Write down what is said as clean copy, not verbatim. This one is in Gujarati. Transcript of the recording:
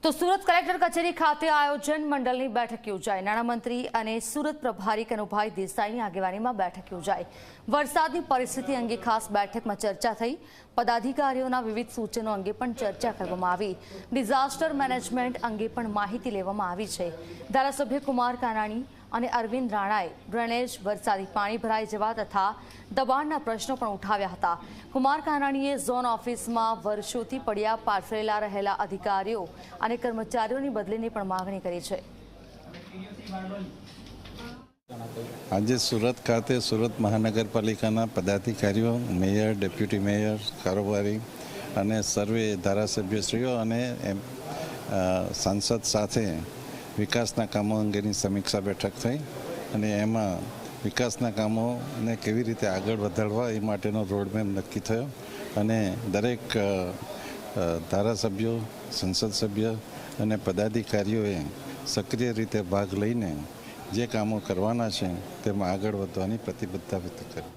તો સુરત કલેક્ટર કચેરી ખાતે આયોજન મંડળની બેઠક યોજાઈ। નાણામંત્રી અને સુરત પ્રભારી કનુભાઈ દેસાઈની આગેવાનીમાં બેઠક યોજાઈ। વરસાદની પરિસ્થિતિ અંગે ખાસ બેઠકમાં ચર્ચા થઈ। પદાધિકારીઓના વિવિધ સૂચનો અંગે પણ ચર્ચા કરવામાં આવી। ડિઝાસ્ટર મેનેજમેન્ટ અંગે પણ માહિતી લેવામાં આવી છે। ધારાસભ્ય કુમાર કાનાણી અને અરવિંદ રાણાએ ડ્રેનેજ, વરસાદી પાણી ભરાઈ જવા તથા દબાણના પ્રશ્નો પણ ઉઠાવ્યા હતા। કુમાર કાનાણીએ ઝોન ઓફિસમાં વર્ષોથી પડ્યા પાથરેલા રહેલા અધિકારીઓ અને કર્મચારીઓની બદલીની પણ માંગણી કરી છે। આજે સુરત ખાતે સુરત મહાનગરપાલિકાના પદાધિકારીઓ, મેયર, ડેપ્યુટી મેયર, કારોબારી અને સર્વે ધારાસભ્યશ્રીઓ અને સાંસદ સાથે વિકાસના કામો અંગેની સમીક્ષા બેઠક થઈ અને એમાં વિકાસના કામોને કેવી રીતે આગળ વધારવા એ માટેનો રોડમેપ નક્કી થયો અને દરેક ધારાસભ્યો, સંસદ સભ્ય અને પદાધિકારીઓએ સક્રિય રીતે ભાગ લઈને જે કામો કરવાના છે તેમાં આગળ વધવાની પ્રતિબદ્ધતા વ્યક્ત કરી।